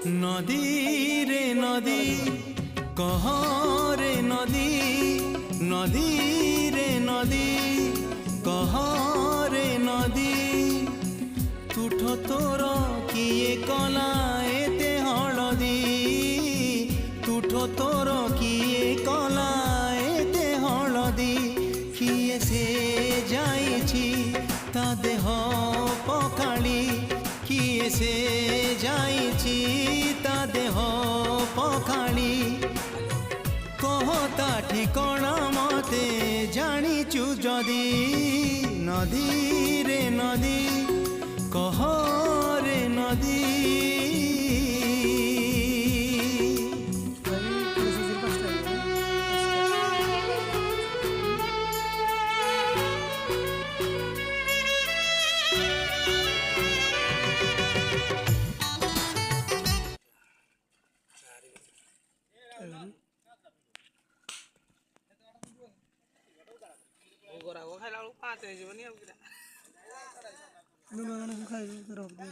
नदी रे नदी कह रे नदी नदी रे नदी कह रे नदी तुठ तोर किए कला एते हलदी तुठ तोर किए कला एते हलदी किए से जाइछि ता देह पखाड़ी किए से जाइछि ता देह पखाड़ी कहता ठिकणा मते जानिचु जदी नदी रे नदी कह रे नदी गोरा को खाइला बेलू 5 हो जीवन अब किरा नुन खाइ रख दे